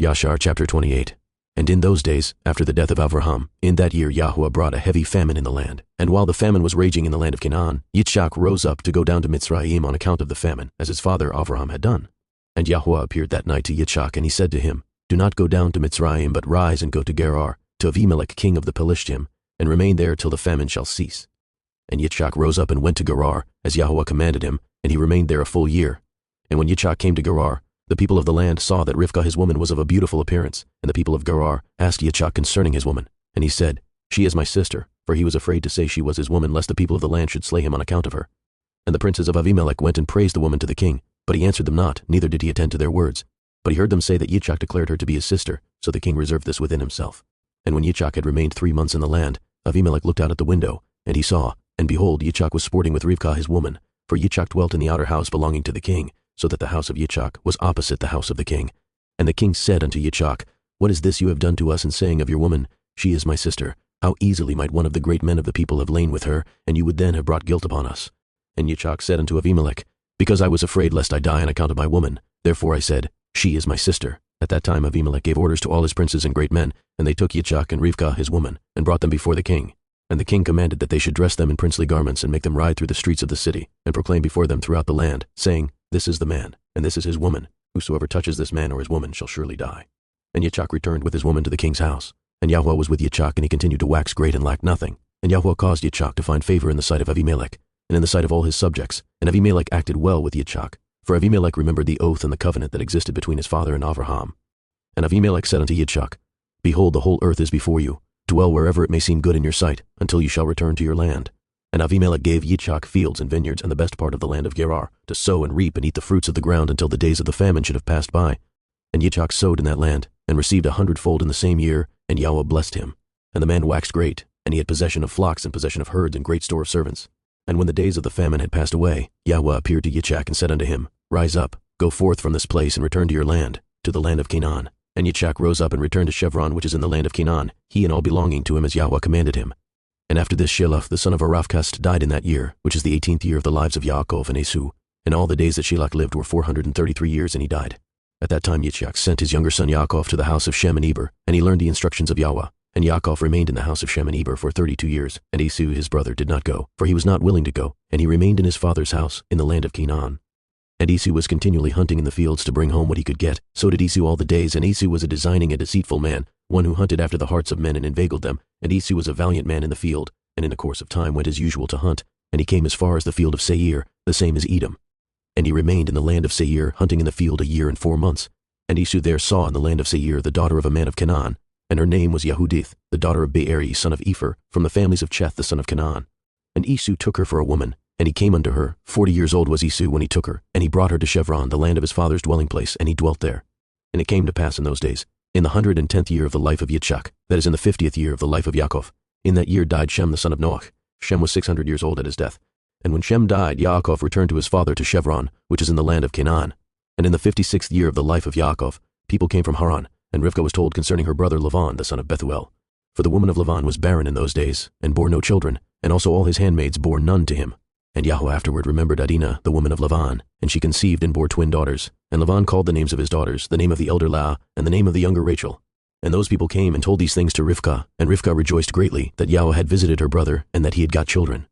Yashar chapter 28. And in those days, after the death of Avraham, in that year Yahweh brought a heavy famine in the land. And while the famine was raging in the land of Canaan, Yitzchak rose up to go down to Mitzrayim on account of the famine, as his father Avraham had done. And Yahweh appeared that night to Yitzchak, and he said to him, Do not go down to Mitzrayim, but rise and go to Gerar, to Avimelech king of the Pelishtim, and remain there till the famine shall cease. And Yitzchak rose up and went to Gerar, as Yahweh commanded him, and he remained there a full year. And when Yitzchak came to Gerar, the people of the land saw that Rivkah his woman was of a beautiful appearance, and the people of Gerar asked Yitzchak concerning his woman. And he said, She is my sister, for he was afraid to say she was his woman, lest the people of the land should slay him on account of her. And the princes of Avimelech went and praised the woman to the king, but he answered them not, neither did he attend to their words. But he heard them say that Yitzchak declared her to be his sister, so the king reserved this within himself. And when Yitzchak had remained 3 months in the land, Avimelech looked out at the window, and he saw, and behold, Yitzchak was sporting with Rivkah his woman, for Yitzchak dwelt in the outer house belonging to the king, so that the house of Yitzchak was opposite the house of the king. And the king said unto Yitzchak, What is this you have done to us in saying of your woman, She is my sister? How easily might one of the great men of the people have lain with her, and you would then have brought guilt upon us. And Yitzchak said unto Avimelech, Because I was afraid lest I die on account of my woman, therefore I said, She is my sister. At that time Avimelech gave orders to all his princes and great men, and they took Yitzchak and Rivkah his woman, and brought them before the king. And the king commanded that they should dress them in princely garments, and make them ride through the streets of the city, and proclaim before them throughout the land, saying, This is the man, and this is his woman. Whosoever touches this man or his woman shall surely die. And Yitzchak returned with his woman to the king's house. And Yahweh was with Yitzchak, and he continued to wax great and lacked nothing. And Yahweh caused Yitzchak to find favor in the sight of Avimelech, and in the sight of all his subjects. And Avimelech acted well with Yitzchak, for Avimelech remembered the oath and the covenant that existed between his father and Avraham. And Avimelech said unto Yitzchak, Behold, the whole earth is before you. Dwell wherever it may seem good in your sight, until you shall return to your land. And Avimelech gave Yitzchak fields and vineyards and the best part of the land of Gerar, to sow and reap and eat the fruits of the ground until the days of the famine should have passed by. And Yitzchak sowed in that land, and received 100-fold in the same year, and Yahweh blessed him. And the man waxed great, and he had possession of flocks and possession of herds and great store of servants. And when the days of the famine had passed away, Yahweh appeared to Yitzchak and said unto him, Rise up, go forth from this place, and return to your land, to the land of Canaan. And Yitzchak rose up and returned to Chevron, which is in the land of Canaan, he and all belonging to him, as Yahweh commanded him. And after this Shelah the son of Arapkast died in that year, which is the 18th year of the lives of Yaakov and Esau. And all the days that Shelah lived were 433 years, and he died. At that time Yitzchak sent his younger son Yaakov to the house of Shem and Eber, and he learned the instructions of Yahweh. And Yaakov remained in the house of Shem and Eber for 32 years, and Esau his brother did not go, for he was not willing to go, and he remained in his father's house in the land of Canaan. And Esau was continually hunting in the fields to bring home what he could get. So did Esau all the days, and Esau was a designing and deceitful man, one who hunted after the hearts of men and inveigled them. And Esau was a valiant man in the field, and in the course of time went as usual to hunt. And he came as far as the field of Seir, the same as Edom. And he remained in the land of Seir, hunting in the field 1 year and 4 months. And Esau there saw in the land of Seir the daughter of a man of Canaan, and her name was Yehudith, the daughter of Beeri, son of Epher, from the families of Cheth, the son of Canaan. And Esau took her for a woman, and he came unto her. 40 years old was Esau when he took her, and he brought her to Chevron, the land of his father's dwelling place, and he dwelt there. And it came to pass in those days, in the 110th year of the life of Yitzchak, that is in the 50th year of the life of Yaakov, in that year died Shem the son of Noach. Shem was 600 years old at his death. And when Shem died, Yaakov returned to his father to Chevron, which is in the land of Canaan. And in the 56th year of the life of Yaakov, people came from Haran, and Rivkah was told concerning her brother Lavan, the son of Bethuel. For the woman of Lavan was barren in those days, and bore no children, and also all his handmaids bore none to him. And Yahweh afterward remembered Adinah, the woman of Lavan, and she conceived and bore twin daughters. And Lavan called the names of his daughters, the name of the elder Leah, and the name of the younger Rachel. And those people came and told these things to Rivkah, and Rivkah rejoiced greatly that Yahweh had visited her brother, and that he had got children.